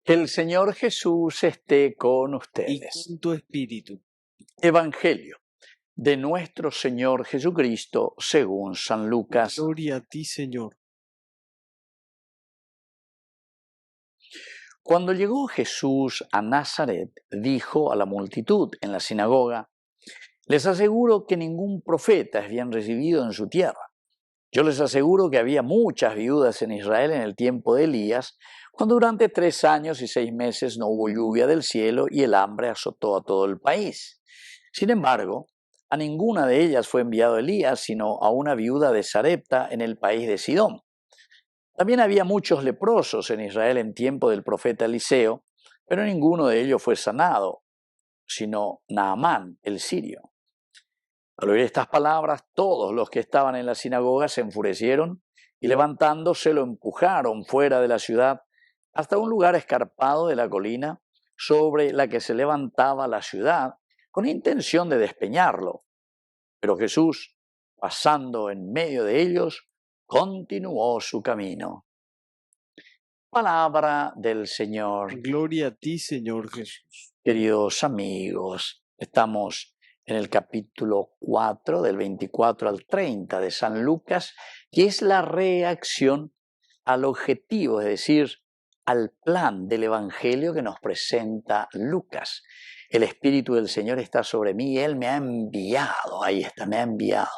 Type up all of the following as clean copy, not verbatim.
El Señor Jesús esté con y ustedes. con tu espíritu. Evangelio de nuestro Señor Jesucristo según San Lucas. Gloria a ti, Señor. Cuando llegó Jesús a Nazaret, dijo a la multitud en la sinagoga: les aseguro que ningún profeta es bien recibido en su tierra. Yo les aseguro que había muchas viudas en Israel en el tiempo de Elías, cuando durante 3 años y 6 meses no hubo lluvia del cielo y el hambre azotó a todo el país. Sin embargo, a ninguna de ellas fue enviado Elías, sino a una viuda de Sarepta en el país de Sidón. También había muchos leprosos en Israel en tiempo del profeta Eliseo, pero ninguno de ellos fue sanado, sino Naamán, el sirio. Al oír estas palabras, todos los que estaban en la sinagoga se enfurecieron y levantándose lo empujaron fuera de la ciudad hasta un lugar escarpado de la colina sobre la que se levantaba la ciudad con intención de despeñarlo. Pero Jesús, pasando en medio de ellos, continuó su camino. Palabra del Señor. Gloria a ti, Señor Jesús. Queridos amigos, estamos en el capítulo 4, del 24 al 30 de San Lucas, que es la reacción al objetivo, es decir, al plan del Evangelio que nos presenta Lucas. El Espíritu del Señor está sobre mí y Él me ha enviado, ahí está, me ha enviado,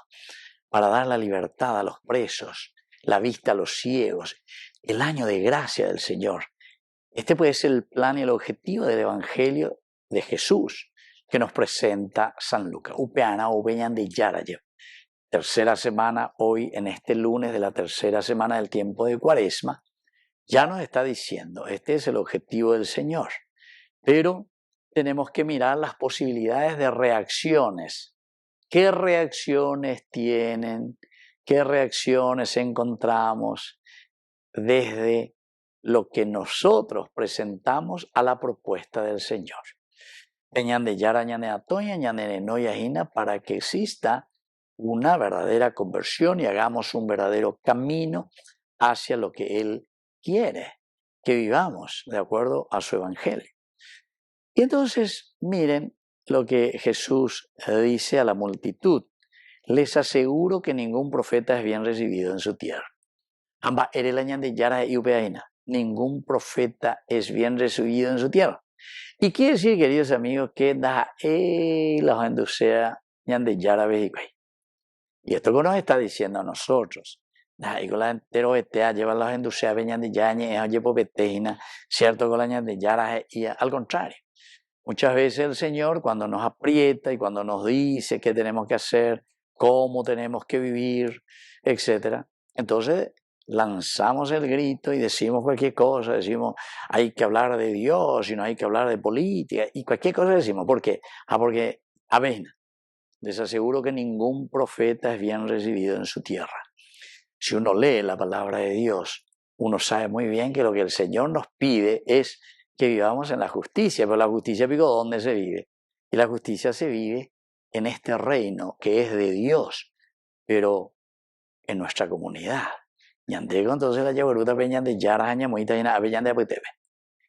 para dar la libertad a los presos, la vista a los ciegos, el año de gracia del Señor. Este puede ser el plan y el objetivo del Evangelio de Jesús que nos presenta San Lucas. Upeana upeñan de Yarayev. Tercera semana, hoy en este lunes de la tercera semana del tiempo de Cuaresma, ya nos está diciendo, este es el objetivo del Señor. Pero tenemos que mirar las posibilidades de reacciones. ¿Qué reacciones tienen? ¿Qué reacciones encontramos desde lo que nosotros presentamos a la propuesta del Señor? Para que exista una verdadera conversión y hagamos un verdadero camino hacia lo que Él quiere, que vivamos de acuerdo a su Evangelio. Y entonces miren lo que Jesús dice a la multitud: les aseguro que ningún profeta es bien recibido en su tierra. Ningún profeta es bien recibido en su tierra. Y quiere decir, queridos amigos, que la gente sea de Yarabe. Y esto que nos está diciendo a nosotros, lleva la gente sea de Yañe, cierto que la gente Yara, y al contrario. Muchas veces el Señor, cuando nos aprieta y cuando nos dice qué tenemos que hacer, cómo tenemos que vivir, etc., entonces lanzamos el grito y decimos cualquier cosa, decimos hay que hablar de Dios y no hay que hablar de política y cualquier cosa decimos. ¿Por qué? Porque, les aseguro que ningún profeta es bien recibido en su tierra. Si uno lee la palabra de Dios, uno sabe muy bien que lo que el Señor nos pide es que vivamos en la justicia, pero la justicia, ¿dónde se vive? Y la justicia se vive en este reino que es de Dios, pero en nuestra comunidad. Ñandego entonces la yaguaruta peña de yaraña moita hina apeñan de apetebe.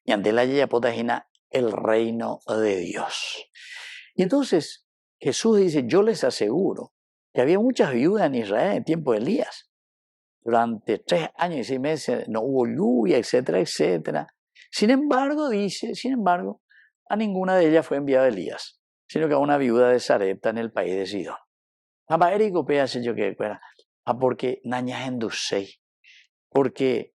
Ñande la yapota hina el reino de Dios. Y entonces Jesús dice, yo les aseguro que había muchas viudas en Israel en el tiempo de Elías. Durante 3 años y 6 meses no hubo lluvia, etcétera, etcétera. Sin embargo, a ninguna de ellas fue enviado Elías, sino que a una viuda de Sarepta en el país de Sidón. Porque nañas endusei, porque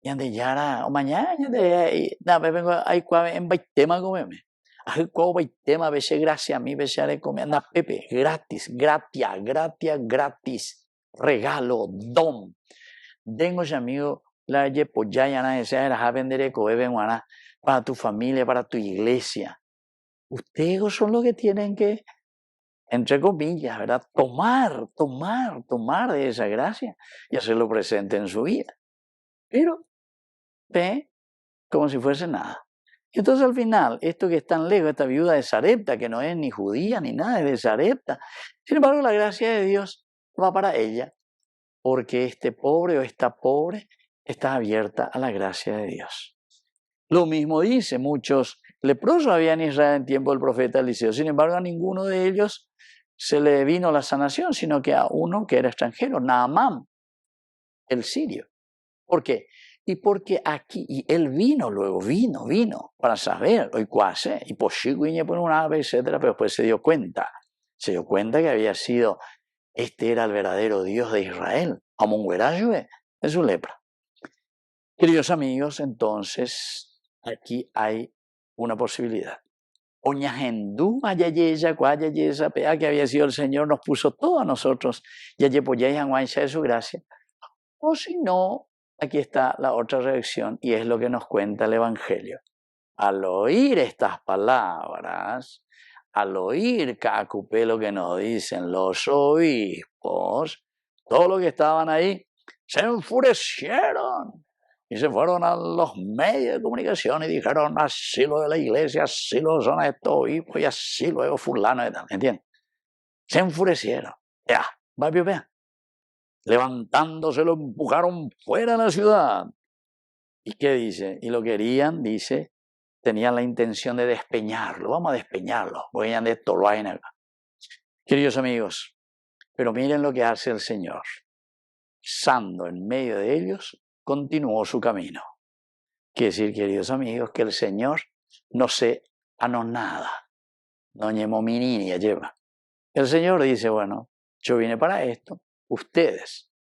yande yara o mañana yande vengo hay en baitema comeme. Hay cuau baitema veces gracia a mí veces haré comer anda pepe gratis, gratis, regalo, don. Tengo amigo la yepoyayana esa era vender para tu familia, para tu iglesia. Ustedes son los que tienen que, entre comillas, ¿verdad? Tomar de esa gracia y hacerlo presente en su vida. Pero ve como si fuese nada. Entonces al final, esto que es tan lejos, esta viuda de Sarepta, que no es ni judía ni nada, es de Sarepta, sin embargo la gracia de Dios va para ella, porque este pobre o esta pobre está abierta a la gracia de Dios. Lo mismo dice, muchos leprosos había en Israel en tiempo del profeta Eliseo. Sin embargo, a ninguno de ellos se le vino la sanación, sino que a uno que era extranjero, Naamán, el sirio. ¿Por qué? Y porque aquí, y él vino luego, vino, para saber, hoy cuase, y por un ave, etcétera, pero después se dio cuenta que había sido, este era el verdadero Dios de Israel, Amonguerayue, es su lepra. Queridos amigos, entonces, aquí hay una posibilidad. Oñagendú, ayayeya, cuayayesa, pea que había sido el Señor, nos puso todo a nosotros, yayepoyay, anguancha de su gracia. O si no, aquí está la otra reacción y es lo que nos cuenta el Evangelio. Al oír estas palabras, al oír Cacupé lo que nos dicen los obispos, todos los que estaban ahí se enfurecieron y se fueron a los medios de comunicación y dijeron así lo de la iglesia, así lo son estos obispos y así luego fulano y tal, ¿entiendes? Se enfurecieron. Ya, va a levantándose lo empujaron fuera de la ciudad. ¿Y qué dice? Y lo querían, dice, tenían la intención de despeñarlo. Vamos a despeñarlo. Vayan de esto, lo hay acá. Queridos amigos, pero miren lo que hace el Señor. Sando en medio de ellos, continuó su camino. Quiere decir, queridos amigos, que el Señor no se anonada. No ñemomini lleva. El Señor dice, bueno, yo vine para esto. Ustedes,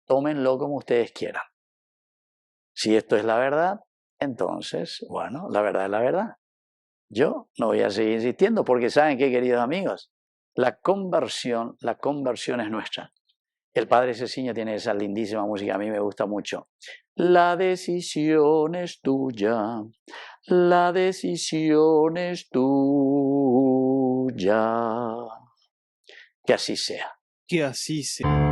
tómenlo como ustedes quieran. Si esto es la verdad, entonces, bueno, la verdad es la verdad. Yo no voy a seguir insistiendo porque ¿saben qué, queridos amigos? La conversión es nuestra. El Padre Ceciño tiene esa lindísima música, a mí me gusta mucho. La decisión es tuya, la decisión es tuya. Que así sea. Que así sea.